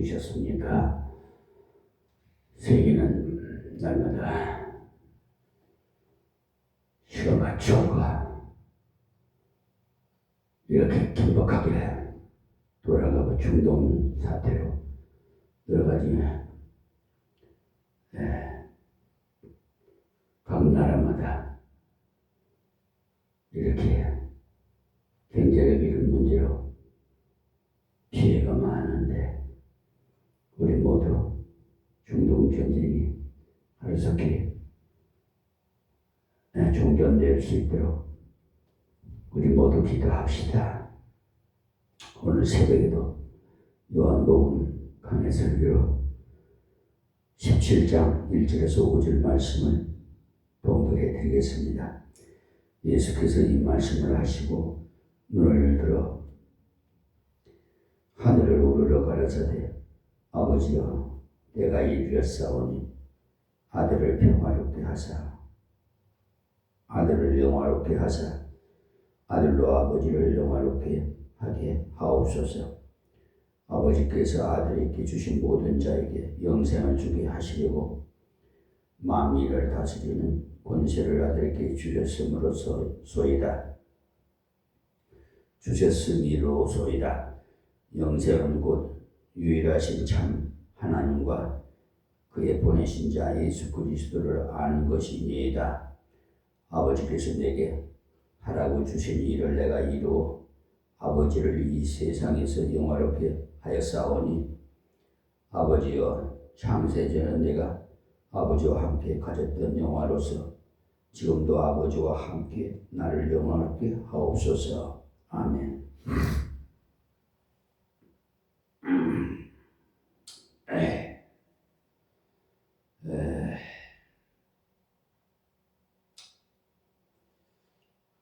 주셨습니다. 세계는 날마다 시간과 추억과 이렇게 긴박하게 돌아가고 중동 사태로 여러 가지 각 나라마다 이렇게 경제력 이런 문제로 피해가 많은데 우리 모두 중동 전쟁이 하루속히 종전될 수 있도록 우리 모두 기도합시다. 오늘 새벽에도 요한복음 강해 설교로 17장 1절에서 5절 말씀을 봉독해 드리겠습니다. 예수께서 이 말씀을 하시고 눈을 들어 하늘을 우러러 가라사대 아버지여 내가 이르렀사오니 아들을 평화롭게 하사 아들을 영화롭게 하사 아들로 아버지를 영화롭게 하게 하옵소서. 아버지께서 아들에게 주신 모든 자에게 영생을 주게 하시려고 만민을 다스리는 권세를 아들에게 주셨음이로소이다. 영생은 곧 유일하신 참 하나님과 그의 보내신 자 예수 그리스도를 아는 것이니이다. 아버지께서 내게 하라고 주신 일을 내가 이루어 아버지를 이 세상에서 영화롭게 하였사오니 아버지여 창세전에 내가 아버지와 함께 가졌던 영화로서 지금도 아버지와 함께 나를 영화롭게 하옵소서. 아멘.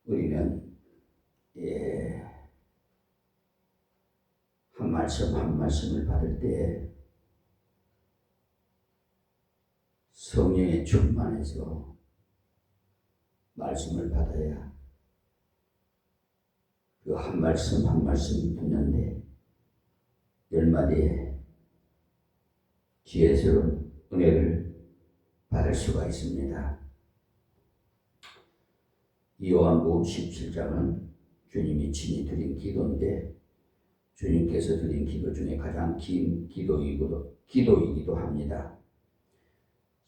우리는 한 말씀 한 말씀을 받을 때 성령의 충만해서 말씀을 받아야 그 한 말씀 한 말씀 듣는데 열마디의 지혜스러운 은혜를 받을 수가 있습니다. 요한복음 17장은 주님이 친히 드린 기도인데 주님께서 드린 기도 중에 가장 긴 기도이기도 합니다.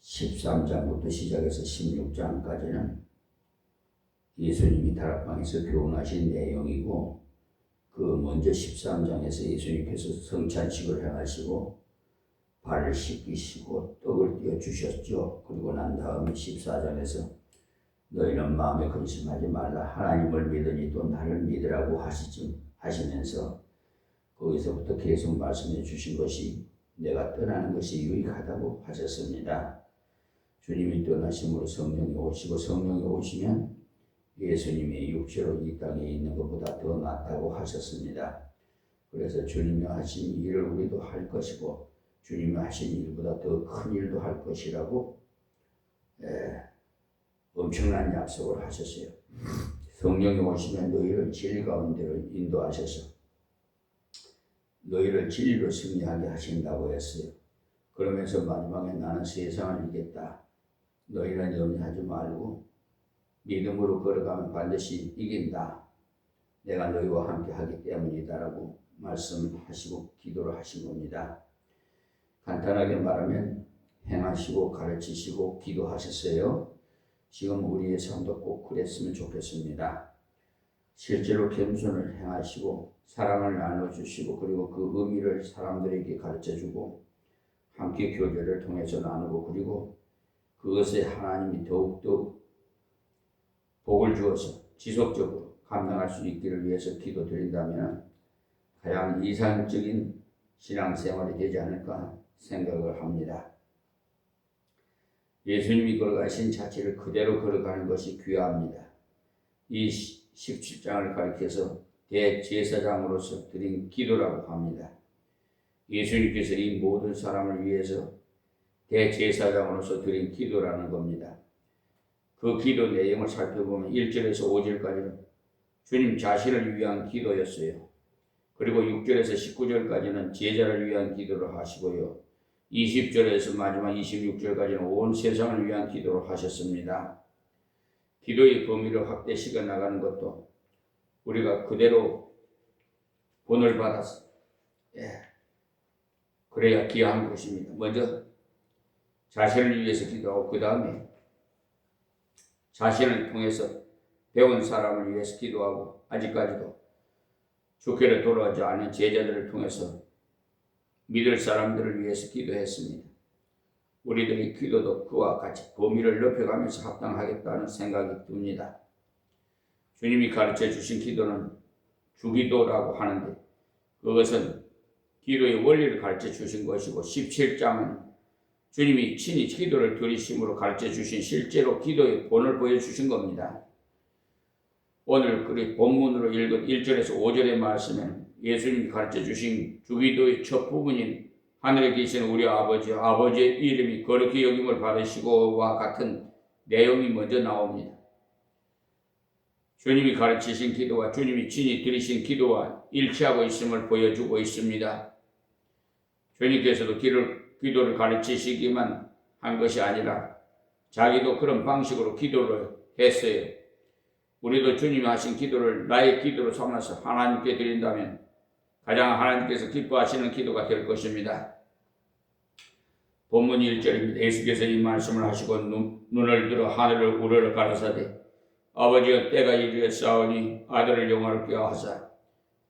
13장부터 시작해서 16장까지는 예수님이 다락방에서 교훈하신 내용이고 그 먼저 13장에서 예수님께서 성찬식을 행하시고 발을 씻기시고 떡을 띄워주셨죠. 그리고 난 다음에 14장에서 너희는 마음에 근심하지 말라. 하나님을 믿으니 또 나를 믿으라고 하시면서 거기서부터 계속 말씀해 주신 것이 내가 떠나는 것이 유익하다고 하셨습니다. 주님이 떠나심으로 성령이 오시고 성령이 오시면 예수님의 육체로 이 땅에 있는 것보다 더 낫다고 하셨습니다. 그래서 주님이 하신 일을 우리도 할 것이고 주님이 하신 일보다 더 큰 일도 할 것이라고 엄청난 약속을 하셨어요. 성령이 오시면 너희를 진리 가운데로 인도하셔서 너희를 진리로 승리하게 하신다고 했어요. 그러면서 마지막에 나는 세상을 이겼다. 너희는 염려하지 말고 믿음으로 걸어가면 반드시 이긴다. 내가 너희와 함께 하기 때문이다라고 말씀하시고 기도를 하신 겁니다. 간단하게 말하면 행하시고 가르치시고 기도하셨어요. 지금 우리의 삶도 꼭 그랬으면 좋겠습니다. 실제로 겸손을 행하시고 사랑을 나눠주시고 그리고 그 의미를 사람들에게 가르쳐주고 함께 교제를 통해서 나누고 그리고 그것에 하나님이 더욱더 복을 주어서 지속적으로 감당할 수 있기를 위해서 기도드린다면 가장 이상적인 신앙생활이 되지 않을까 생각을 합니다. 예수님이 걸어가신 자체를 그대로 걸어가는 것이 귀합니다. 이 17장을 가리켜서 대제사장으로서 드린 기도라고 합니다. 예수님께서 이 모든 사람을 위해서 대제사장으로서 드린 기도라는 겁니다. 그 기도 내용을 살펴보면 1절에서 5절까지는 주님 자신을 위한 기도였어요. 그리고 6절에서 19절까지는 제자를 위한 기도를 하시고요. 20절에서 마지막 26절까지는 온 세상을 위한 기도를 하셨습니다. 기도의 범위를 확대시켜 나가는 것도 우리가 그대로 본을 받아서 그래야 귀한 것입니다. 먼저 자신을 위해서 기도하고 그 다음에 자신을 통해서 배운 사람을 위해서 기도하고 아직까지도 주께로 돌아오지 않은 제자들을 통해서 믿을 사람들을 위해서 기도했습니다. 우리들의 기도도 그와 같이 범위를 높여가면서 합당하겠다는 생각이 듭니다. 주님이 가르쳐 주신 기도는 주기도라고 하는데 그것은 기도의 원리를 가르쳐 주신 것이고 17장은 주님이 친히 기도를 드리심으로 가르쳐 주신 실제로 기도의 본을 보여주신 겁니다. 오늘 그 본문으로 읽은 1절에서 5절의 말씀에는 예수님이 가르쳐 주신 주기도의 첫 부분인 하늘에 계신 우리 아버지의 이름이 거룩히 여김을 받으시고와 같은 내용이 먼저 나옵니다. 주님이 가르치신 기도와 주님이 친히 드리신 기도와 일치하고 있음을 보여주고 있습니다. 주님께서도 기도를 가르치시기만 한 것이 아니라 자기도 그런 방식으로 기도를 했어요. 우리도 주님이 하신 기도를 나의 기도로 삼아서 하나님께 드린다면 가장 하나님께서 기뻐하시는 기도가 될 것입니다. 본문 1절입니다. 예수께서 이 말씀을 하시고 눈을 들어 하늘을 우러러 가라사대 아버지여 때가 이르렀사오니 아들을 영화롭게 하사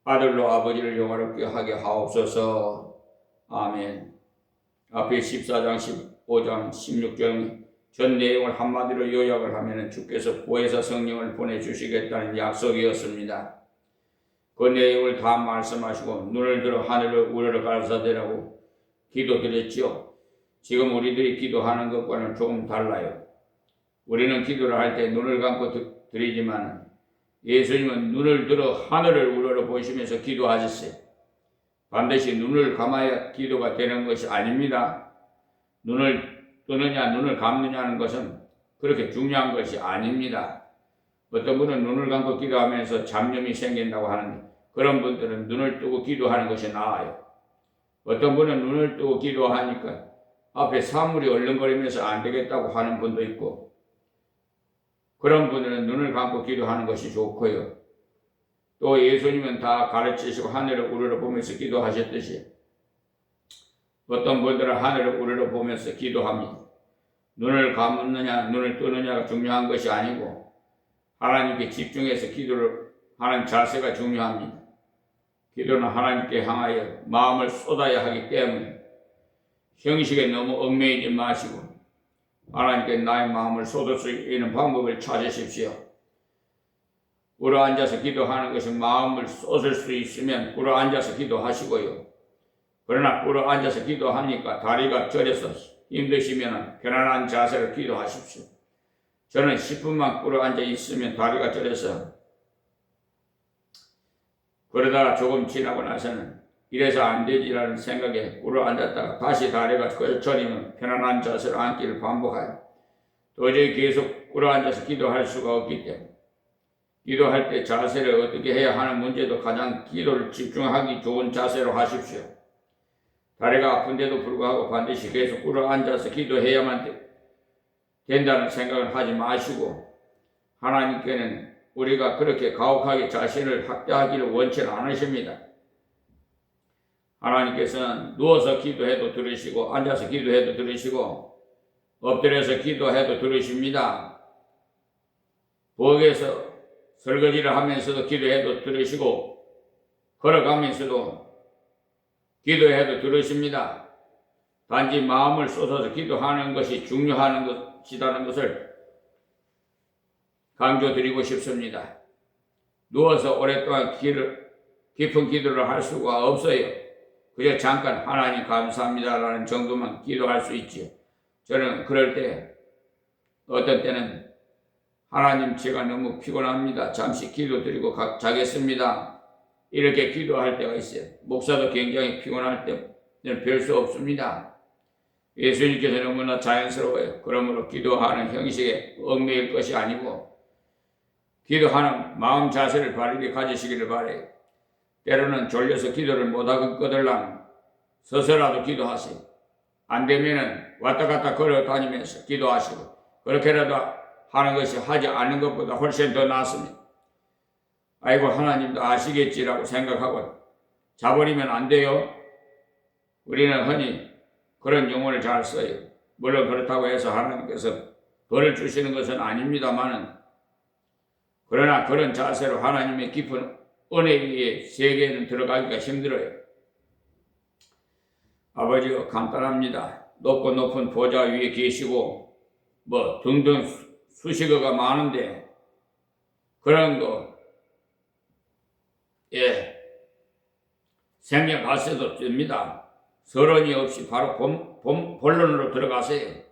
아들로 아버지를 영화롭게 하게 하옵소서. 아멘. 앞에 14장, 15장, 16장 전 내용을 한마디로 요약을 하면 주께서 보혜사 성령을 보내주시겠다는 약속이었습니다. 그 내용을 다 말씀하시고 눈을 들어 하늘을 우러러 가라사대라고 기도드렸죠. 지금 우리들이 기도하는 것과는 조금 달라요. 우리는 기도를 할 때 눈을 감고 드리지만 예수님은 눈을 들어 하늘을 우러러 보시면서 기도하셨어요. 반드시 눈을 감아야 기도가 되는 것이 아닙니다. 눈을 뜨느냐 눈을 감느냐는 것은 그렇게 중요한 것이 아닙니다. 어떤 분은 눈을 감고 기도하면서 잡념이 생긴다고 하는데 그런 분들은 눈을 뜨고 기도하는 것이 나아요. 어떤 분은 눈을 뜨고 기도하니까 앞에 사물이 얼른거리면서 안 되겠다고 하는 분도 있고 그런 분들은 눈을 감고 기도하는 것이 좋고요. 또 예수님은 다 가르치시고 하늘을 우러러 보면서 기도하셨듯이 어떤 분들은 하늘을 우러러 보면서 기도합니다. 눈을 감느냐 눈을 뜨느냐가 중요한 것이 아니고 하나님께 집중해서 기도를 하는 자세가 중요합니다. 기도는 하나님께 향하여 마음을 쏟아야 하기 때문에 형식에 너무 얽매이지 마시고 하나님께 나의 마음을 쏟을 수 있는 방법을 찾으십시오. 꿇어앉아서 기도하는 것이 마음을 쏟을 수 있으면 꿇어앉아서 기도하시고요. 그러나 꿇어앉아서 기도하니까 다리가 저려서 힘드시면 편안한 자세로 기도하십시오. 저는 10분만 꿇어앉아 있으면 다리가 저려서 그러다가 조금 지나고 나서는 이래서 안 되지라는 생각에 꿇어앉았다가 다시 다리가 저리면 편안한 자세로 앉기를 반복하여 도저히 계속 꿇어앉아서 기도할 수가 없기 때문에 기도할 때 자세를 어떻게 해야 하는 문제도 가장 기도를 집중하기 좋은 자세로 하십시오. 다리가 아픈데도 불구하고 반드시 계속 꿇어앉아서 기도해야만 된다는 생각을 하지 마시고 하나님께는 우리가 그렇게 가혹하게 자신을 학대하기를 원치 않으십니다. 하나님께서는 누워서 기도해도 들으시고 앉아서 기도해도 들으시고 엎드려서 기도해도 들으십니다. 부엌에서 설거지를 하면서도 기도해도 들으시고 걸어가면서도 기도해도 들으십니다. 단지 마음을 쏟아서 기도하는 것이 중요한 것이라는 것을 강조드리고 싶습니다. 누워서 오랫동안 깊은 기도를 할 수가 없어요. 그저 잠깐 하나님 감사합니다라는 정도만 기도할 수 있지요. 저는 그럴 때 어떤 때는 하나님 제가 너무 피곤합니다. 잠시 기도드리고 자겠습니다. 이렇게 기도할 때가 있어요. 목사도 굉장히 피곤할 때는 별 수 없습니다. 예수님께서 너무나 자연스러워요. 그러므로 기도하는 형식에 얽매일 것이 아니고 기도하는 마음 자세를 바르게 가지시기를 바라요. 때로는 졸려서 기도를 못하거들랑 서서라도 기도하세요. 안 되면은 왔다 갔다 걸어 다니면서 기도하시고 그렇게라도 하는 것이 하지 않는 것보다 훨씬 더 낫습니다. 아이고 하나님도 아시겠지라고 생각하고 자버리면 안 돼요. 우리는 흔히 그런 용어를 잘 써요. 물론 그렇다고 해서 하나님께서 벌을 주시는 것은 아닙니다만은 그러나 그런 자세로 하나님의 깊은 은혜의 세계에는 들어가기가 힘들어요. 아버지가 간단합니다. 높고 높은 보좌 위에 계시고 뭐 등등 수식어가 많은데 그런 거 생략하셔도 됩니다. 서론이 없이 바로 본론으로 들어가세요.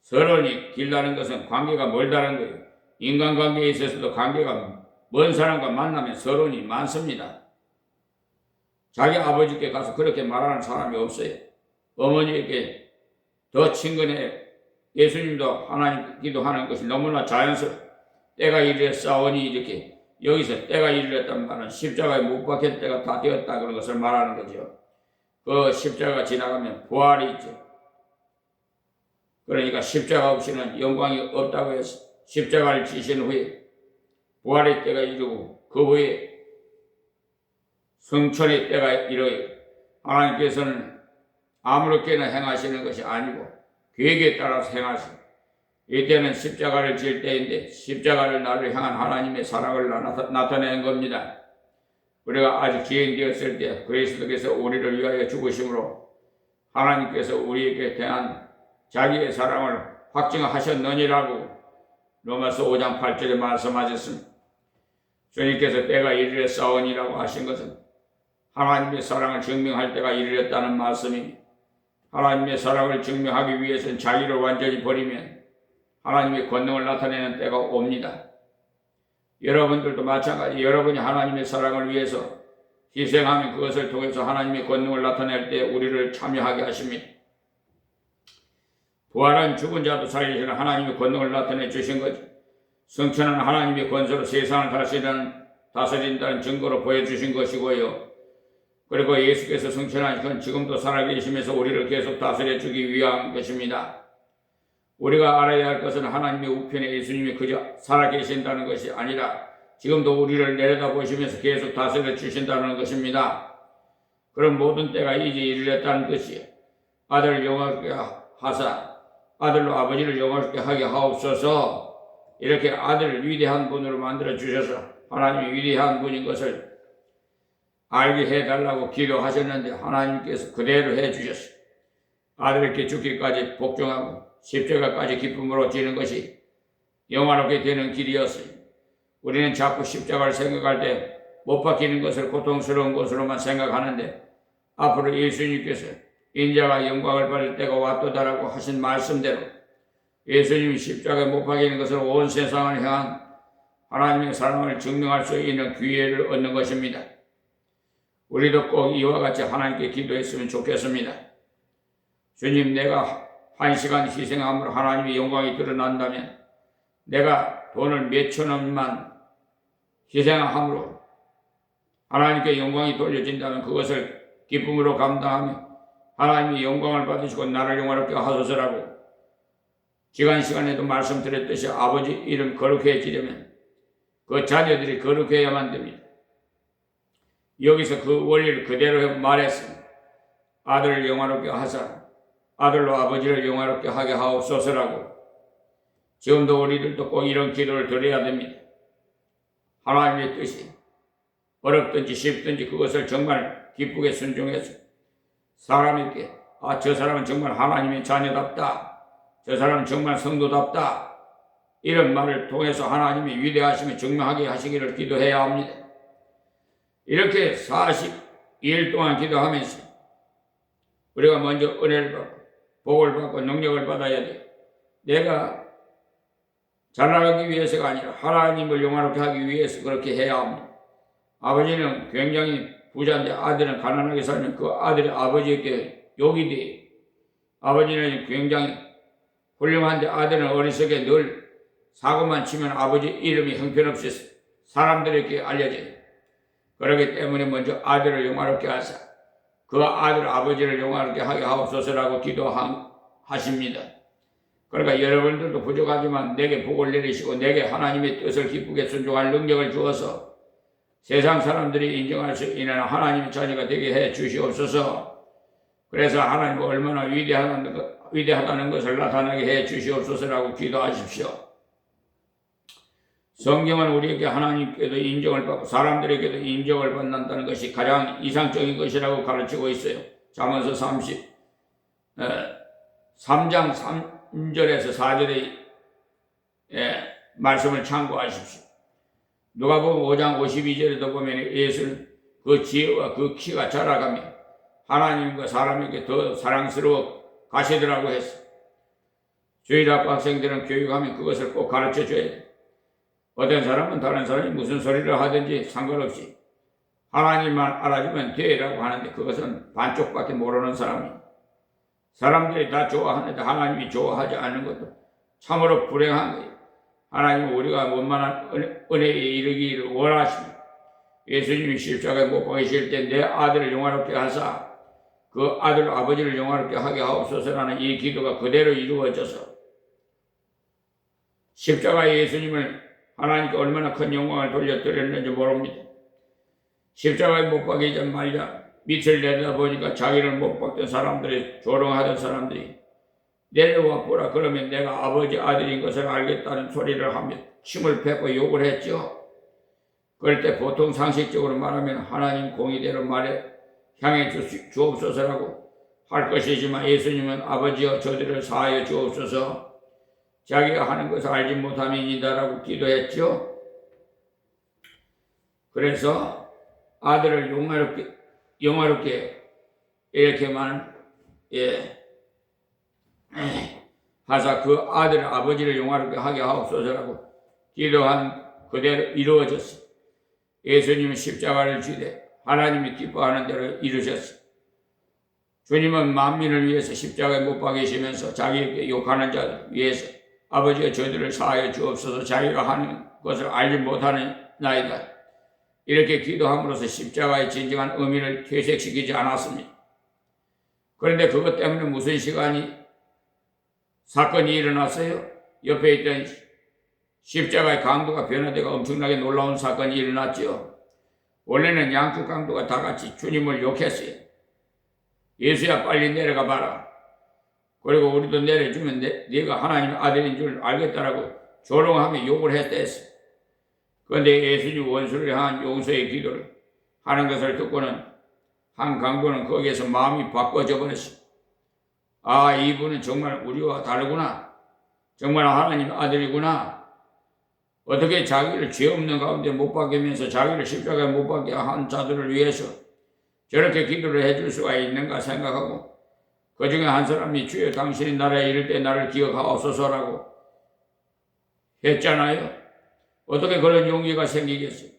서론이 길다는 것은 관계가 멀다는 거예요. 인간관계에 있어서도 관계가 먼 사람과 만나면 서론이 많습니다. 자기 아버지께 가서 그렇게 말하는 사람이 없어요. 어머니에게 더 친근해 예수님도 하나님 기도하는 것이 너무나 자연스러워. 때가 이르렀사오니 이렇게 여기서 때가 이르렀다는 말은 십자가에 못 박힐 때가 다 되었다 그런 것을 말하는 거죠. 그 십자가 지나가면 부활이 있죠. 그러니까 십자가 없이는 영광이 없다고 해서 십자가를 지신 후에 부활의 때가 이르고 그 후에 성천의 때가 이르요. 하나님께서는 아무렇게나 행하시는 것이 아니고 계획에 따라서 행하시고 이때는 십자가를 질 때인데 십자가를 나를 향한 하나님의 사랑을 나타내는 겁니다. 우리가 아직 지행되었을 때 그리스도께서 우리를 위하여 죽으심으로 하나님께서 우리에게 대한 자기의 사랑을 확증하셨느니라고 로마서 5장 8절에 말씀하셨습니다. 주님께서 때가 이르렀사오니라고 하신 것은 하나님의 사랑을 증명할 때가 이르렀다는 말씀입니다. 하나님의 사랑을 증명하기 위해서는 자기를 완전히 버리면 하나님의 권능을 나타내는 때가 옵니다. 여러분들도 마찬가지 여러분이 하나님의 사랑을 위해서 희생하면 그것을 통해서 하나님의 권능을 나타낼 때 우리를 참여하게 하십니다. 부활한 죽은 자도 살리시는 하나님의 권능을 나타내 주신 거죠. 성천은 하나님의 권세로 세상을 다스린다는 증거로 보여주신 것이고요. 그리고 예수께서 성천하신 건 지금도 살아계시면서 우리를 계속 다스려 주기 위한 것입니다. 우리가 알아야 할 것은 하나님의 우편에 예수님이 그저 살아계신다는 것이 아니라 지금도 우리를 내려다보시면서 계속 다스려 주신다는 것입니다. 그런 모든 때가 이제 이르렀다는 것이에요. 아들을 영화롭게 하사 아들로 아버지를 영화롭게 하게 하옵소서. 이렇게 아들을 위대한 분으로 만들어 주셔서 하나님이 위대한 분인 것을 알게 해달라고 기도하셨는데 하나님께서 그대로 해주셨어요. 아들에게 죽기까지 복종하고 십자가까지 기쁨으로 지는 것이 영화롭게 되는 길이었어요. 우리는 자꾸 십자가를 생각할 때 못 박히는 것을 고통스러운 것으로만 생각하는데 앞으로 예수님께서 인자가 영광을 받을 때가 왔도다라고 하신 말씀대로 예수님이 십자가에 못 박히는 것을 온 세상을 향한 하나님의 사랑을 증명할 수 있는 기회를 얻는 것입니다. 우리도 꼭 이와 같이 하나님께 기도했으면 좋겠습니다. 주님, 내가 1시간 희생함으로 하나님의 영광이 드러난다면 내가 돈을 몇천 원만 희생함으로 하나님께 영광이 돌려진다면 그것을 기쁨으로 감당하며 하나님이 영광을 받으시고 나를 영화롭게 하소서라고 시간에도 말씀드렸듯이 아버지 이름 거룩해지려면 그 자녀들이 거룩해야만 됩니다. 여기서 그 원리를 그대로 말했습니다. 아들을 영화롭게 하사 아들로 아버지를 영화롭게 하게 하옵소서라고. 지금도 우리들도 꼭 이런 기도를 드려야 됩니다. 하나님의 뜻이 어렵든지 쉽든지 그것을 정말 기쁘게 순종해서 사람에게 저 사람은 정말 하나님의 자녀답다. 저 사람은 정말 성도답다. 이런 말을 통해서 하나님이 위대하심을 증명하게 하시기를 기도해야 합니다. 이렇게 42일 동안 기도하면서 우리가 먼저 은혜를 받고 복을 받고 능력을 받아야 돼. 내가 잘 나가기 위해서가 아니라 하나님을 영화롭게 하기 위해서 그렇게 해야 합니다. 아버지는 굉장히 부자인데 아들은 가난하게 살면 그 아들이 아버지에게 욕이 돼. 아버지는 굉장히 훌륭한데 아들은 어리석게 늘 사고만 치면 아버지 이름이 형편없이 사람들에게 알려져요. 그렇기 때문에 먼저 아들을 영화롭게 하사 그 아들 아버지를 영화롭게 하게 하옵소서라고 기도하십니다. 그러니까 여러분들도 부족하지만 내게 복을 내리시고 내게 하나님의 뜻을 기쁘게 순종할 능력을 주어서 세상 사람들이 인정할 수 있는 하나님의 자녀가 되게 해 주시옵소서. 그래서 하나님은 얼마나 위대하다는 것을 나타나게 해 주시옵소서라고 기도하십시오. 성경은 우리에게 하나님께도 인정을 받고 사람들에게도 인정을 받는다는 것이 가장 이상적인 것이라고 가르치고 있어요. 잠언서 3장 3절에서 4절의 말씀을 참고하십시오. 누가복음 5장 52절에도 보면 예수는 그 지혜와 그 키가 자라가며 하나님과 사람에게 더 사랑스러워 가시더라고 했어. 주일학교 학생들은 교육하면 그것을 꼭 가르쳐 줘야 돼. 어떤 사람은 다른 사람이 무슨 소리를 하든지 상관없이 하나님만 알아주면 돼라고 하는데 그것은 반쪽밖에 모르는 사람이에요. 사람들이 다 좋아하는데 하나님이 좋아하지 않는 것도 참으로 불행한 거예요. 하나님은 우리가 원만한 은혜에 이르기를 원하십니다. 예수님이 십자가에 못 박히실 때 내 아들을 영화롭게 하사 그 아들 아버지를 영화롭게 하게 하옵소서라는 이 기도가 그대로 이루어져서 십자가에 예수님을 하나님께 얼마나 큰 영광을 돌려드렸는지 모릅니다. 십자가에 못 박이자 말자 밑을 내다보니까 자기를 못 박던 사람들이 조롱하던 사람들이 내려와 보라 그러면 내가 아버지 아들인 것을 알겠다는 소리를 하며 침을 뱉고 욕을 했죠. 그럴 때 보통 상식적으로 말하면 하나님 공의대로 말해 향해 주옵소서라고 할 것이지만 예수님은 아버지여 저들을 사하여 주옵소서 자기가 하는 것을 알지 못함이니다라고 기도했죠. 그래서 아들을 영화롭게 이렇게만 하사 그 아들 아버지를 영화롭게 하게 하옵소서라고 기도한 그대로 이루어졌어요. 예수님은 십자가를 지되 하나님이 기뻐하는 대로 이루셨어요. 주님은 만민을 위해서 십자가에 못 박이시면서 자기에게 욕하는 자들 위해서 아버지가 저들을 사하여 주옵소서 자기가 하는 것을 알지 못하는 나이다. 이렇게 기도함으로써 십자가의 진정한 의미를 퇴색시키지 않았습니다. 그런데 그것 때문에 무슨 사건이 일어났어요. 옆에 있던 십자가의 강도가 변화되고 엄청나게 놀라운 사건이 일어났죠. 원래는 양쪽 강도가 다 같이 주님을 욕했어요. 예수야 빨리 내려가 봐라. 그리고 우리도 내려주면 네가 하나님의 아들인 줄 알겠다라고 조롱하며 욕을 했댔어. 그런데 예수님 원수를 향한 용서의 기도를 하는 것을 듣고는 한 강도는 거기에서 마음이 바꿔져 버렸어. 아, 이분은 정말 우리와 다르구나. 정말 하나님의 아들이구나. 어떻게 자기를 죄 없는 가운데 못 박이면서 자기를 십자가에 못 박게 한 자들을 위해서 저렇게 기도를 해줄 수가 있는가 생각하고 그 중에 한 사람이 주여 당신이 나라에 이를 때 나를 기억하옵소서라고 했잖아요. 어떻게 그런 용기가 생기겠어요?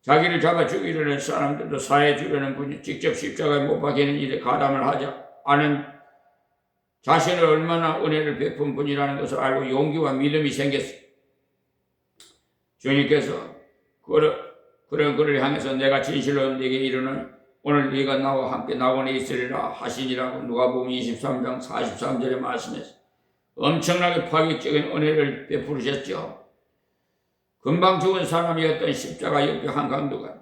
자기를 잡아 죽이려는 사람들도 사해 주려는 분이 직접 십자가에 못 박이는 일에 가담을 하지 않은 자신을 얼마나 은혜를 베푼 분이라는 것을 알고 용기와 믿음이 생겼어요. 주님께서 그런 그를 향해서 내가 진실로 네게 이르는 오늘 네가 나와 함께 낙원에 있으리라 하시니라고 누가복음 23장 43절에 말씀해서 엄청나게 파격적인 은혜를 베푸셨죠. 금방 죽은 사람이었던 십자가 옆에 한 강도가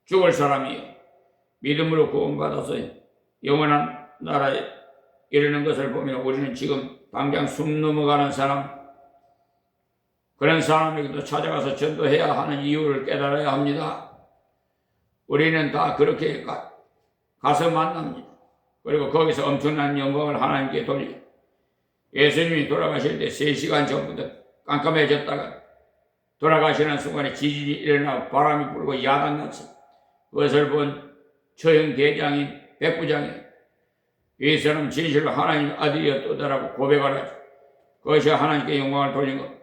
죽을 사람이요 믿음으로 구원받아서 영원한 나라에 이르는 것을 보면 우리는 지금 당장 숨 넘어가는 사람 그런 사람에게도 찾아가서 전도해야 하는 이유를 깨달아야 합니다. 우리는 다 그렇게 가서 만납니다. 그리고 거기서 엄청난 영광을 하나님께 돌려 예수님이 돌아가실 때 3시간 전부터 깜깜해졌다가 돌아가시는 순간에 지진이 일어나고 바람이 불고 야단났어. 그것을 본 처형 대장인 백부장이 이 사람 진실로 하나님의 아들이었다라고 고백을 하죠. 그것이 하나님께 영광을 돌린 것.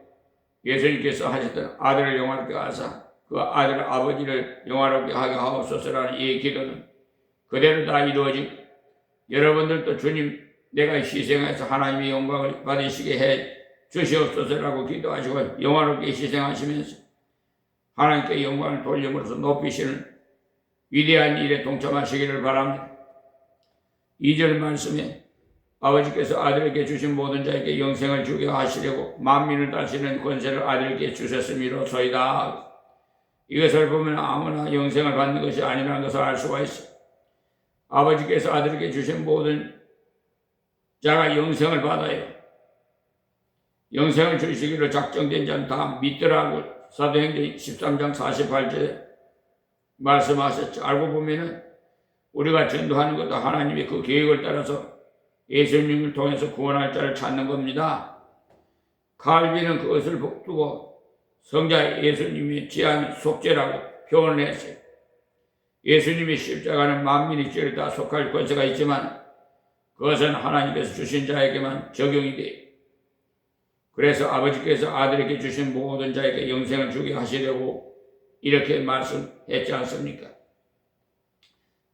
예수님께서 하셨던 아들을 영화롭게 하사 그 아들 아버지를 영화롭게 하게 하옵소서라는 이 기도는 그대로 다 이루어지고 여러분들도 주님 내가 희생해서 하나님의 영광을 받으시게 해 주시옵소서라고 기도하시고 영화롭게 희생하시면서 하나님께 영광을 돌림으로써 높이시는 위대한 일에 동참하시기를 바랍니다. 2절 말씀에 아버지께서 아들에게 주신 모든 자에게 영생을 주게 하시려고 만민을 다스리는 권세를 아들에게 주셨음이로소이다. 이것을 보면 아무나 영생을 받는 것이 아니라는 것을 알 수가 있어요. 아버지께서 아들에게 주신 모든 자가 영생을 받아요. 영생을 주시기로 작정된 자는 다 믿더라고 사도행전 13장 48절에 말씀하셨죠. 알고 보면은 우리가 전도하는 것도 하나님의 그 계획을 따라서 예수님을 통해서 구원할 자를 찾는 겁니다. 칼빈은 그것을 두고 성자 예수님의 지한 속죄라고 표현을 했어요. 예수님의 십자가는 만민의 죄를 다 속할 권세가 있지만 그것은 하나님께서 주신 자에게만 적용이 돼요. 그래서 아버지께서 아들에게 주신 모든 자에게 영생을 주게 하시려고 이렇게 말씀했지 않습니까?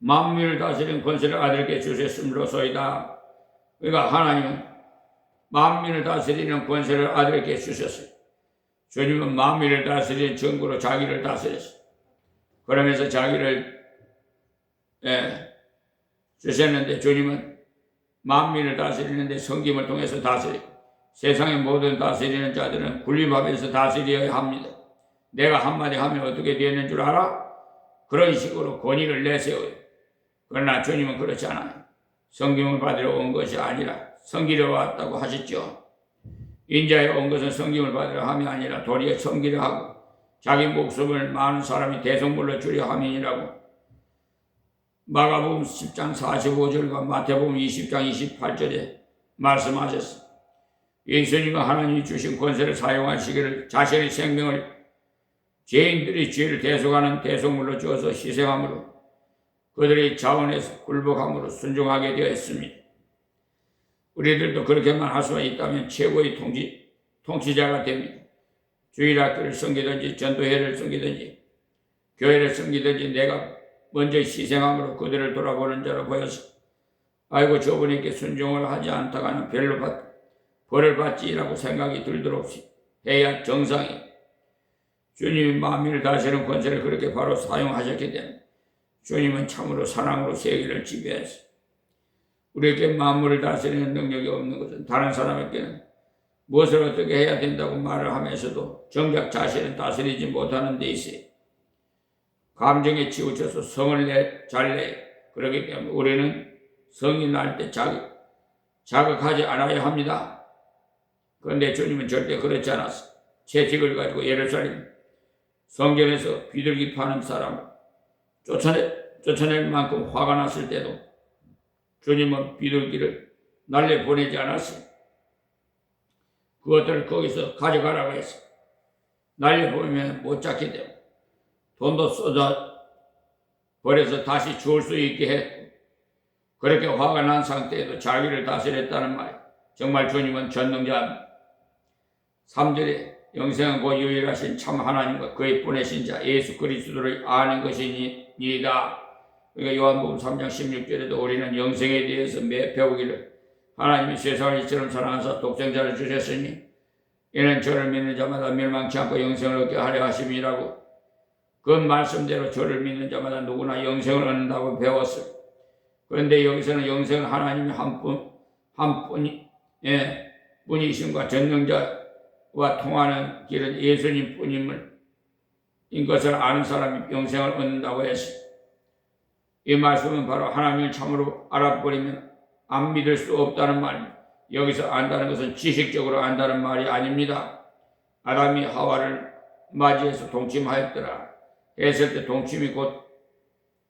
만민을 다스리는 권세를 아들에게 주셨음으로소이다. 그러니까 하나님은 만민을 다스리는 권세를 아들에게 주셨어요. 주님은 만민을 다스리는 전구로 자기를 다스렸어요. 그러면서 자기를 주셨는데 주님은 만민을 다스리는데 성김을 통해서 다스리고 세상의 모든 다스리는 자들은 군림하면서 다스려야 합니다. 내가 한마디 하면 어떻게 되는 줄 알아? 그런 식으로 권위를 내세워요. 그러나 주님은 그렇지 않아요. 성김을 받으러 온 것이 아니라 섬기러 왔다고 하셨죠. 인자에 온 것은 성김을 받으러 함이 아니라 도리어 섬기려 하고 자기 목숨을 많은 사람이 대성물로 주려 함이니라고 마가복음 10장 45절과 마태복음 20장 28절에 말씀하셨습니다. 예수님은 하나님이 주신 권세를 사용하시기를 자신의 생명을 죄인들이 죄를 대속하는 대속물로 주어서 희생함으로 그들의 자원에서 굴복함으로 순종하게 되었습니다. 우리들도 그렇게만 할 수만 있다면 최고의 통치자가 됩니다. 주일학교를 섬기든지 전도회를 섬기든지 교회를 섬기든지 내가 먼저 희생함으로 그들을 돌아보는 자로 보여서 아이고 저분에게 순종을 하지 않다가는 벌을 받지라고 생각이 들도록 해야 정상이. 주님이 만민을 다스리는 권세를 그렇게 바로 사용하셨기 때문에 주님은 참으로 사랑으로 세계를 지배했어요. 우리에게 만물을 다스리는 능력이 없는 것은 다른 사람에게는 무엇을 어떻게 해야 된다고 말을 하면서도 정작 자신을 다스리지 못하는 데 있어요. 감정에 치우쳐서 성을 잘 내요. 그렇기 때문에 우리는 성이 날 때 자극하지 않아야 합니다. 그런데 주님은 절대 그렇지 않았어요. 채찍을 가지고 예루살렘 성전에서 비둘기 파는 사람을 쫓아낼 만큼 화가 났을 때도 주님은 비둘기를 날려보내지 않았어요. 그것들을 거기서 가져가라고 했어요. 날려보내면 못 잡게 되고 돈도 쏟아 버려서 다시 주울 수 있게 했고 그렇게 화가 난 상태에도 자기를 다스렸다는 말. 정말 주님은 전능자입니다. 3절에 영생은 곧 유일하신 참 하나님과 그의 보내신 자 예수 그리스도를 아는 것이니이다. 그러니까 요한복음 3장 16절에도 우리는 영생에 대해서 배우기를 하나님이 세상을 이처럼 사랑하사 독생자를 주셨으니 이는 저를 믿는 자마다 멸망치 않고 영생을 얻게 하려 하심이라고 그 말씀대로 저를 믿는 자마다 누구나 영생을 얻는다고 배웠어요. 그런데 여기서는 영생은 하나님이 한 분이신과 전능자와 통하는 길은 예수님 뿐임을 인 것을 아는 사람이 영생을 얻는다고 했어요. 이 말씀은 바로 하나님을 참으로 알아버리면 안 믿을 수 없다는 말입니다. 여기서 안다는 것은 지식적으로 안다는 말이 아닙니다. 아담이 하와를 맞이해서 동침하였더라 했을 때 동침이 곧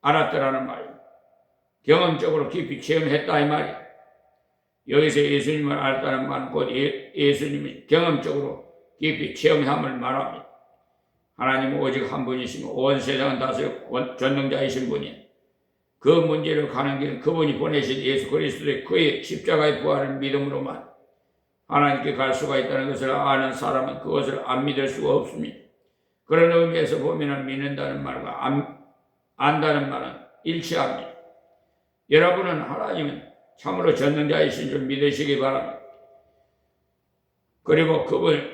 알았더라는 말입니다. 경험적으로 깊이 체험했다 이 말이에요. 여기서 예수님을 알았다는 말은 곧 예수님이 경험적으로 깊이 체험함을 말합니다. 하나님은 오직 한 분이시고 온 세상은 다스릴 전능자이신 분이에요. 그 문제로 가는 길은 그분이 보내신 예수 그리스도의 그의 십자가의 부활을 믿음으로만 하나님께 갈 수가 있다는 것을 아는 사람은 그것을 안 믿을 수가 없습니다. 그런 의미에서 보면 믿는다는 말과 안다는 말은 일치합니다. 여러분은 하나님은 참으로 전능자이신 줄 믿으시기 바랍니다. 그리고 그분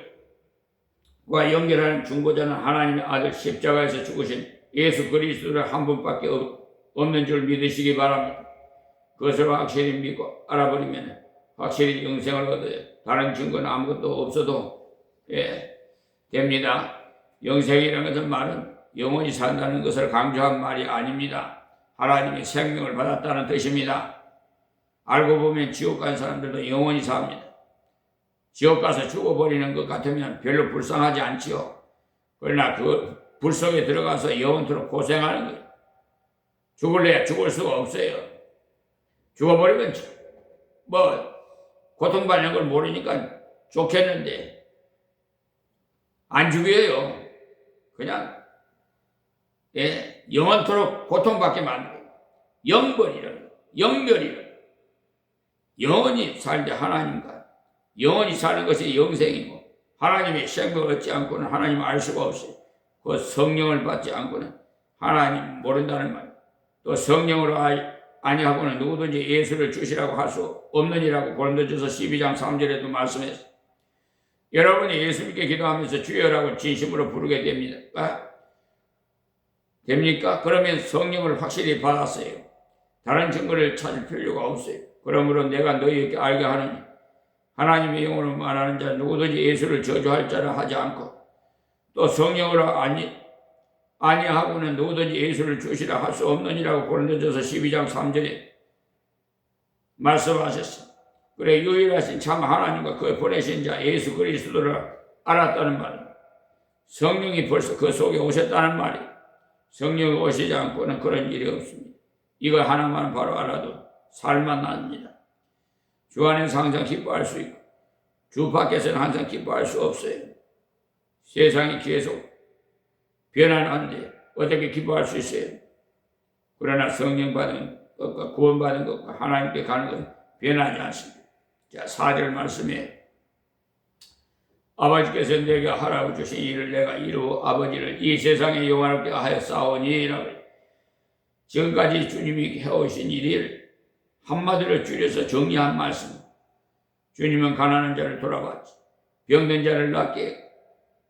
연결하는 중보자는 하나님의 아들 십자가에서 죽으신 예수 그리스도를 한 분밖에 없는 줄 믿으시기 바랍니다. 그것을 확실히 믿고 알아버리면 확실히 영생을 얻어요. 다른 증거는 아무것도 없어도 됩니다. 영생이라는 것은 말은 영원히 산다는 것을 강조한 말이 아닙니다. 하나님의 생명을 받았다는 뜻입니다. 알고 보면 지옥 간 사람들도 영원히 삽니다. 지옥 가서 죽어버리는 것 같으면 별로 불쌍하지 않지요. 그러나 그 불 속에 들어가서 영원토록 고생하는 거예요. 죽을래야 죽을 수가 없어요. 죽어버리면 고통받는 걸 모르니까 좋겠는데 안 죽여요. 그냥 영원토록 고통받게 만들어요. 영별이라 영원히 살때 하나님과 영원히 사는 것이 영생이고 하나님의 생명을 얻지 않고는 하나님을 알 수가 없어요. 그 성령을 받지 않고는 하나님 모른다는 말. 또 성령으로 아니하고는 누구든지 예수를 주시라고 할 수 없느니라고 고린도전서 12장 3절에도 말씀했어요. 여러분이 예수님께 기도하면서 주여라고 진심으로 부르게 됩니다. 됩니까? 그러면 성령을 확실히 받았어요. 다른 증거를 찾을 필요가 없어요. 그러므로 내가 너희에게 알게 하느니 하나님의 영으로 말하는 자 누구든지 예수를 저주할 자라 하지 않고 또 성령으로 아니하고는 누구든지 예수를 주시라 할 수 없느니라고 고린도전서 12장 3절에 말씀하셨어요. 그래 유일하신 참 하나님과 그의 보내신 자 예수 그리스도를 알았다는 말은 성령이 벌써 그 속에 오셨다는 말이 성령이 오시지 않고는 그런 일이 없습니다. 이거 하나만 바로 알아도 살만 납니다. 주 안에서 항상 기뻐할 수 있고 주 밖에서는 항상 기뻐할 수 없어요. 세상이 계속 변화하는데 어떻게 기뻐할 수 있어요? 그러나 성령 받은 것과 구원 받은 것과 하나님께 가는 것은 변하지 않습니다. 자, 4절 말씀에 아버지께서 내게 하라고 주신 일을 내가 이루어 아버지를 이 세상에 영화롭게 하여 싸우니라고 지금까지 주님이 해오신 일을 한마디로 줄여서 정리한 말씀. 주님은 가난한 자를 돌아봤지. 병든 자를 낫게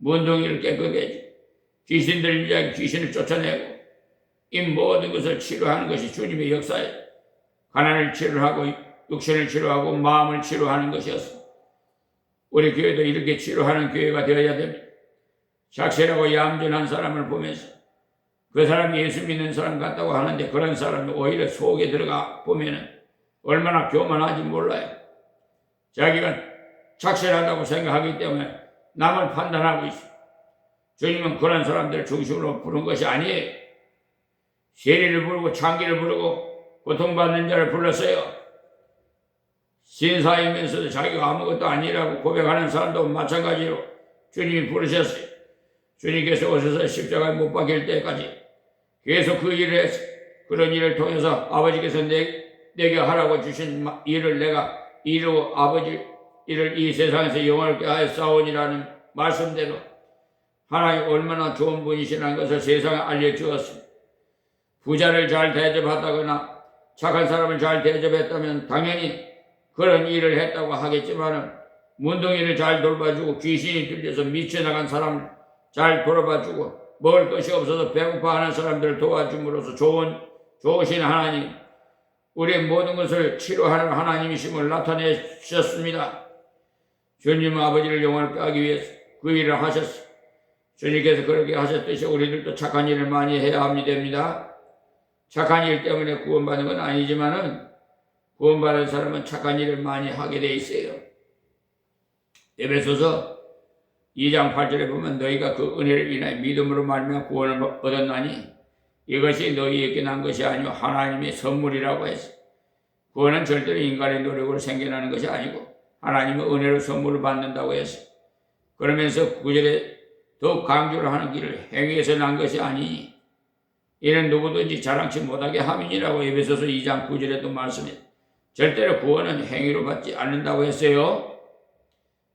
문둥이를 깨끗게 해주고 귀신 들린 자에게 귀신을 쫓아내고 이 모든 것을 치료하는 것이 주님의 역사예요. 가난을 치료하고 육신을 치료하고 마음을 치료하는 것이었습니다. 우리 교회도 이렇게 치료하는 교회가 되어야 됩니다. 착실하고 얌전한 사람을 보면서 그 사람이 예수 믿는 사람 같다고 하는데 그런 사람이 오히려 속에 들어가 보면은 얼마나 교만한지 몰라요. 자기가 착실하다고 생각하기 때문에 남을 판단하고 있어요. 주님은 그런 사람들 중심으로 부른 것이 아니에요. 세리를 부르고 창기를 부르고 고통받는 자를 불렀어요. 신사이면서도 자기가 아무것도 아니라고 고백하는 사람도 마찬가지로 주님이 부르셨어요. 주님께서 오셔서 십자가에 못 박힐 때까지 계속 그 일을 했어요. 그런 일을 통해서 아버지께서 내게 하라고 주신 일을 내가 이루어 아버지 이를 이 세상에서 영원롭게 하여 싸우니라는 말씀대로 하나님 얼마나 좋은 분이시라는 것을 세상에 알려주었습니다. 부자를 잘 대접하다거나 착한 사람을 잘 대접했다면 당연히 그런 일을 했다고 하겠지만 문둥이를 잘 돌봐주고 귀신이 들려서 미쳐나간 사람을 잘 돌봐주고 먹을 것이 없어서 배고파하는 사람들을 도와줌으로써 좋으신 하나님, 우리의 모든 것을 치료하는 하나님이심을 나타내셨습니다. 주님 아버지를 영원롭게 하기 위해서 그 일을 하셨습니다. 주님께서 그렇게 하셨듯이 우리들도 착한 일을 많이 해야 합니다. 착한 일 때문에 구원받는 건 아니지만은 구원받은 사람은 착한 일을 많이 하게 돼 있어요. 에베소서 2장 8절에 보면 너희가 그 은혜를 인하여 믿음으로 말미암아 구원을 얻었나니 이것이 너희에게 난 것이 아니요 하나님의 선물이라고 했어요. 구원은 절대로 인간의 노력으로 생겨나는 것이 아니고 하나님의 은혜로 선물을 받는다고 했어요. 그러면서 9절에 더욱 강조를 하는 길을 행위에서 난 것이 아니니 이는 누구든지 자랑치 못하게 함이니라고 에베소서 2장 9절에도 말씀해요. 절대로 구원은 행위로 받지 않는다고 했어요.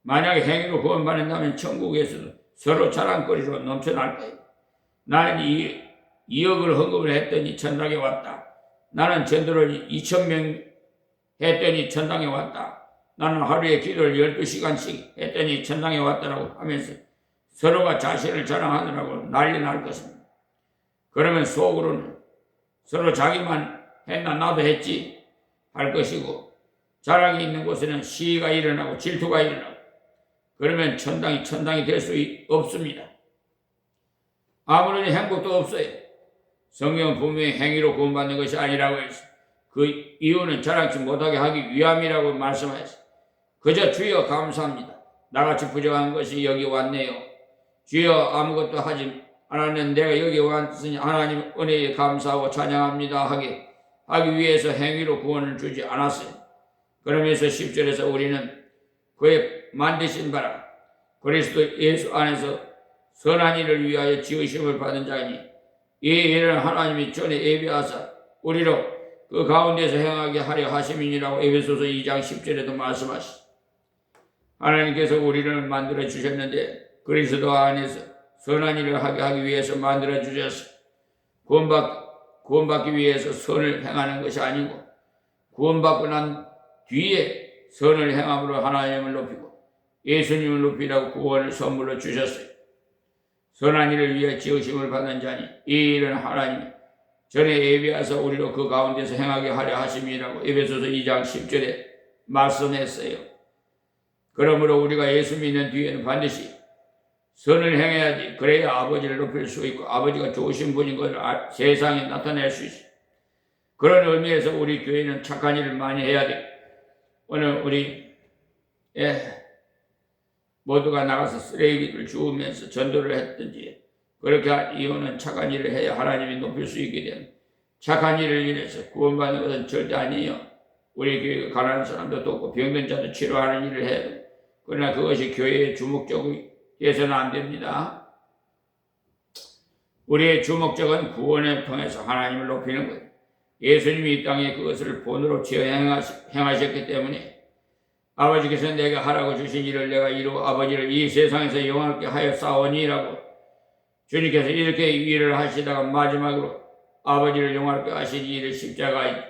만약에 행위로 구원받는다면 천국에서도 서로 자랑거리로 넘쳐날 거예요. 나는 2억을 헌금을 했더니 천당에 왔다. 나는 전도를 2,000명 했더니 천당에 왔다. 나는 하루에 기도를 12시간씩 했더니 천당에 왔다라고 하면서 서로가 자신을 자랑하느라고 난리 날 것입니다. 그러면 속으로는 서로 자기만 했나 나도 했지 할 것이고, 자랑이 있는 곳에는 시기가 일어나고 질투가 일어나고, 그러면 천당이 될 수 없습니다. 아무런 행복도 없어요. 성경은 분명히 행위로 구원받는 것이 아니라고 했어요. 그 이유는 자랑치 못하게 하기 위함이라고 말씀하셨어요. 그저 주여 감사합니다. 나같이 부족한 것이 여기 왔네요. 주여 아무것도 하지 않았는데 내가 여기 왔으니 하나님 은혜에 감사하고 찬양합니다 하기 위해서 행위로 구원을 주지 않았어요. 그러면서 10절에서 우리는 그의 만드신 바라 그리스도 예수 안에서 선한 일을 위하여 지으심을 받은 자니 이 일은 하나님이 전에 예비하사 우리로 그 가운데서 행하게 하려 하심이니라고 에베소서 2장 10절에도 말씀하시죠. 하나님께서 우리를 만들어 주셨는데 그리스도 안에서 선한 일을 하게 하기 위해서 만들어 주셨어요. 구원받기 위해서 선을 행하는 것이 아니고 구원받고 난 뒤에 선을 행함으로 하나님을 높이고 예수님을 높이라고 구원을 선물로 주셨어요. 선한 일을 위해 지으심을 받은 자니 이 일은 하나님이 전에 예비하사 우리로 그 가운데서 행하게 하려 하심이라고 에베소서 2장 10절에 말씀했어요. 그러므로 우리가 예수 믿는 뒤에는 반드시 선을 행해야지. 그래야 아버지를 높일 수 있고 아버지가 좋으신 분인 것을 세상에 나타낼 수 있어요. 그런 의미에서 우리 교회는 착한 일을 많이 해야 돼요. 오늘 우리 모두가 나가서 쓰레기를 주우면서 전도를 했든지 그렇게 한 이유는 착한 일을 해야 하나님이 높일 수 있게 되는, 착한 일을 위해서 구원받는 것은 절대 아니에요. 우리 교회가 가난한 사람도 돕고 병든 자도 치료하는 일을 해야 돼요. 그러나 그것이 교회의 주목적이 돼서는 안 됩니다. 우리의 주목적은 구원을 통해서 하나님을 높이는 거예요. 예수님이 이 땅에 그것을 본으로 지어 행하셨기 때문에 아버지께서 내가 하라고 주신 일을 내가 이루어 아버지를 이 세상에서 영화롭게 하여 싸우니라고 주님께서 이렇게 일을 하시다가 마지막으로 아버지를 영화롭게 하신 일을 십자가에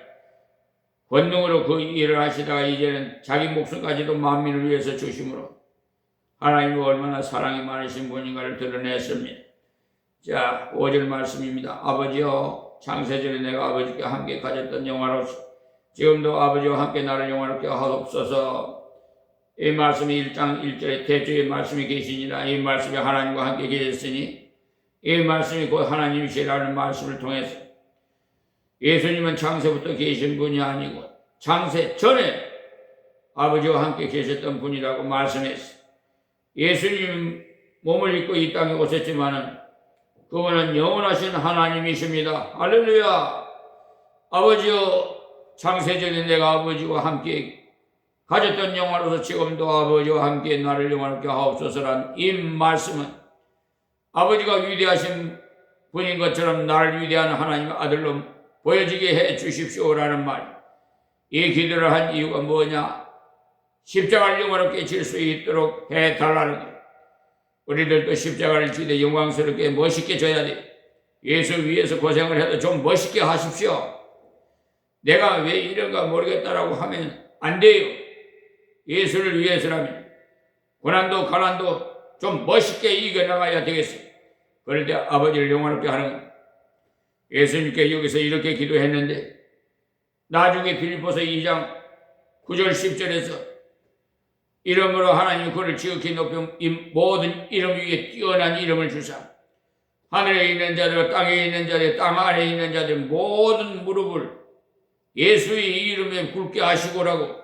권능으로 그 일을 하시다가 이제는 자기 목숨까지도 만민을 위해서 주심으로 하나님이 얼마나 사랑이 많으신 분인가를 드러냈습니다. 자, 5절 말씀입니다. 아버지여, 창세전에 내가 아버지께 함께 가졌던 영화로서 지금도 아버지와 함께 나를 영화롭게 하옵소서. 이 말씀이 1장 1절에 대주의 말씀이 계시니라. 이 말씀이 하나님과 함께 계셨으니 이 말씀이 곧 하나님이시라는 말씀을 통해서 예수님은 창세부터 계신 분이 아니고 창세 전에 아버지와 함께 계셨던 분이라고 말씀했어요. 예수님 몸을 입고 이 땅에 오셨지만은 그분은 영원하신 하나님이십니다. 할렐루야. 아버지여, 창세전에 내가 아버지와 함께 가졌던 영화로서 지금도 아버지와 함께 나를 영화롭게 하옵소서란 이 말씀은 아버지가 위대하신 분인 것처럼 나를 위대한 하나님의 아들로 보여지게 해 주십시오라는 말. 이 기도를 한 이유가 뭐냐? 십자가를 영화롭게 질 수 있도록 해달라는 거예요. 우리들도 십자가를 지되 영광스럽게 멋있게 져야 돼. 예수 위해서 고생을 해도 좀 멋있게 하십시오. 내가 왜 이런가 모르겠다라고 하면 안 돼요. 예수를 위해서라면 고난도 가난도 좀 멋있게 이겨나가야 되겠어요. 그럴 때 아버지를 영화롭게 하는 거예요. 예수님께 여기서 이렇게 기도했는데 나중에 빌립보서 2장 9절 10절에서 이름으로 하나님 그를 지극히 높인 모든 이름 위에 뛰어난 이름을 주사 하늘에 있는 자들 땅에 있는 자들 땅 안에 있는 자들 모든 무릎을 예수의 이름에 꿇게 하시고라고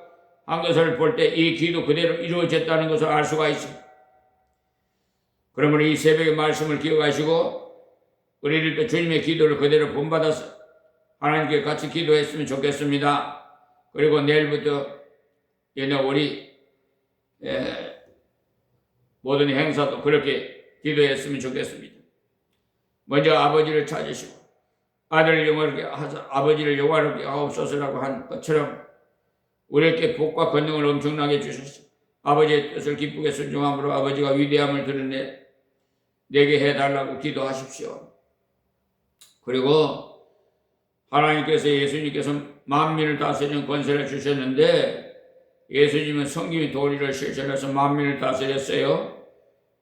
한 것을 볼 때 이 기도 그대로 이루어졌다는 것을 알 수가 있습니다. 그러므로 이 새벽의 말씀을 기억하시고 우리들도 주님의 기도를 그대로 본받아서 하나님께 같이 기도했으면 좋겠습니다. 그리고 내일부터 우리 모든 행사도 그렇게 기도했으면 좋겠습니다. 먼저 아버지를 찾으시고 아들을 영화롭게 하사 아버지를 영화롭게 하옵소서라고 한 것처럼 우리에게 복과 권능을 엄청나게 주셨습니다. 아버지의 뜻을 기쁘게 순종함으로 아버지가 위대함을 드러내 내게 해달라고 기도하십시오. 그리고 하나님께서 예수님께서 만민을 다스리는 권세를 주셨는데 예수님은 성김이 도리를 실천해서 만민을 다스렸어요.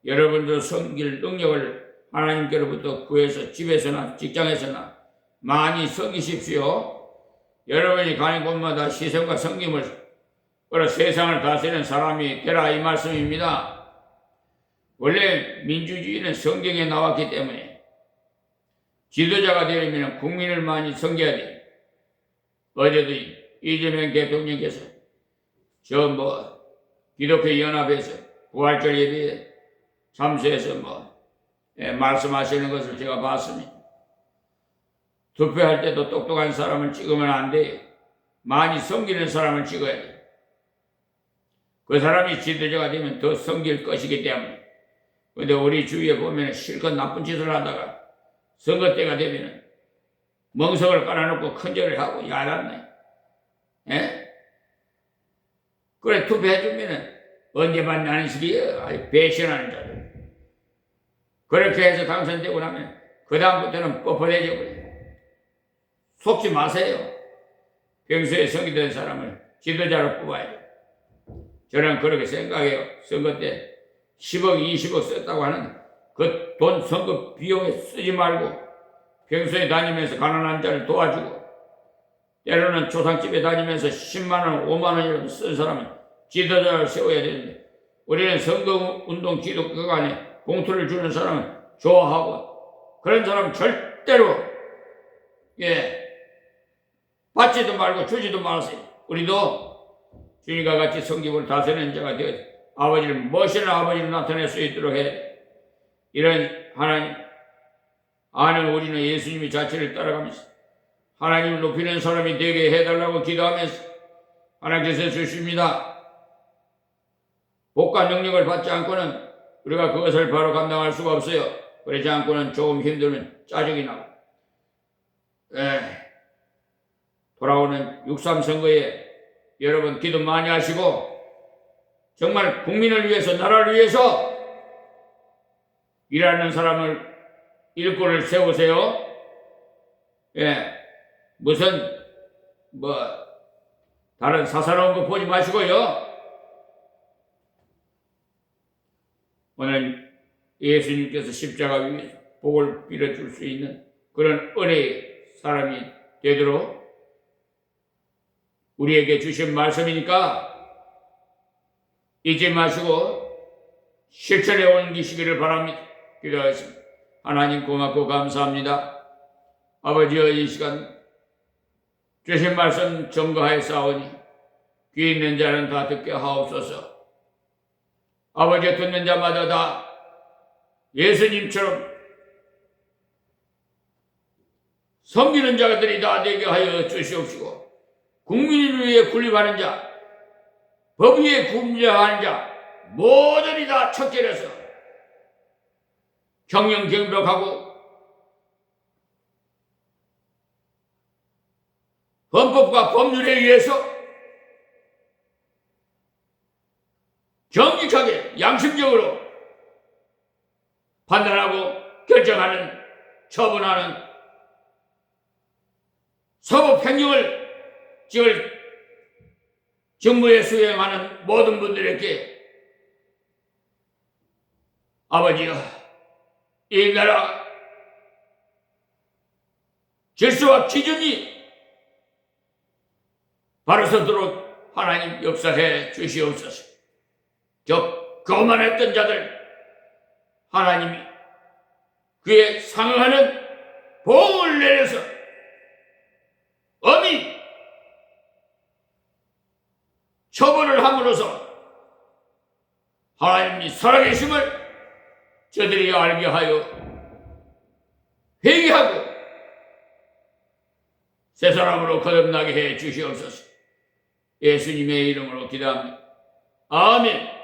여러분도 섬길 능력을 하나님께로부터 구해서 집에서나 직장에서나 많이 섬기십시오. 여러분이 가는 곳마다 시선과 섬김을 끌어 세상을 다스리는 사람이 되라 이 말씀입니다. 원래 민주주의는 성경에 나왔기 때문에 지도자가 되려면 국민을 많이 섬겨야 돼. 어제도 이재명 대통령께서 기독교 연합에서 부활절 예배에 참석해서 말씀하시는 것을 제가 봤습니다. 투표할 때도 똑똑한 사람을 찍으면 안 돼요. 많이 섬기는 사람을 찍어야 돼요. 그 사람이 지도자가 되면 더 섬길 것이기 때문에. 그런데 우리 주위에 보면 실컷 나쁜 짓을 하다가 선거 때가 되면 멍석을 깔아놓고 큰절을 하고 야단네. 그래 투표해주면 언제 만나는 식이에요. 아주 배신하는 자들. 그렇게 해서 당선되고 나면 그 다음부터는 뻣뻣해져 버려요. 속지 마세요. 평소에 섬기던 사람을 지도자로 뽑아야 돼요. 저는 그렇게 생각해요. 선거 때 10억, 20억 썼다고 하는 그 돈 선거 비용에 쓰지 말고 평소에 다니면서 가난한 자를 도와주고 때로는 조상집에 다니면서 10만원, 5만원이라도 쓴 사람은 지도자를 세워야 되는데 우리는 선거운동 기독교관에 봉투를 주는 사람은 좋아하고 그런 사람은 절대로 받지도 말고 주지도 마세요. 우리도 주님과 같이 성경을 다스리는 자가 되어 멋있는 아버지를 나타낼 수 있도록 해. 이런 하나님 아는 우리는 예수님의 자체를 따라가면서 하나님을 높이는 사람이 되게 해달라고 기도하면서 하나님께서 주십니다. 복과 능력을 받지 않고는 우리가 그것을 바로 감당할 수가 없어요. 그러지 않고는 조금 힘들면 짜증이 나고 돌아오는 6.3 선거에 여러분 기도 많이 하시고 정말 국민을 위해서 나라를 위해서 일하는 사람을 일꾼을 세우세요. 무슨 다른 사사로운 거 보지 마시고요. 오늘 예수님께서 십자가 위에 복을 빌어줄 수 있는 그런 은혜의 사람이 되도록 우리에게 주신 말씀이니까 잊지 마시고 실천에 옮기시기를 바랍니다. 기도하겠습니다. 하나님 고맙고 감사합니다. 아버지여 이 시간 주신 말씀 점거하여 싸우니 귀 있는 자는 다 듣게 하옵소서. 아버지 듣는 자마다 다 예수님처럼 섬기는 자들이 다 되게 하여 주시옵시고 국민을 위해 군림하는 자, 법 위에 군림하는 자 모두이 다 척결해서 경영경벽하고 헌법과 법률에 의해서 정직하게 양심적으로 판단하고 결정하는 처분하는 사법행정을 지을 직무에 수행하는 모든 분들에게 아버지여 이 나라 질서와 기준이 바로 서도록 하나님 역사해 주시옵소서. 교만했던 자들 하나님이 그에 상응하는 보응을 내려서 엄히 처벌을 함으로써 하나님이 살아계심을 저들이 알게 하여 회개하고 새 사람으로 거듭나게 해 주시옵소서. 예수님의 이름으로 기도합니다. 아멘.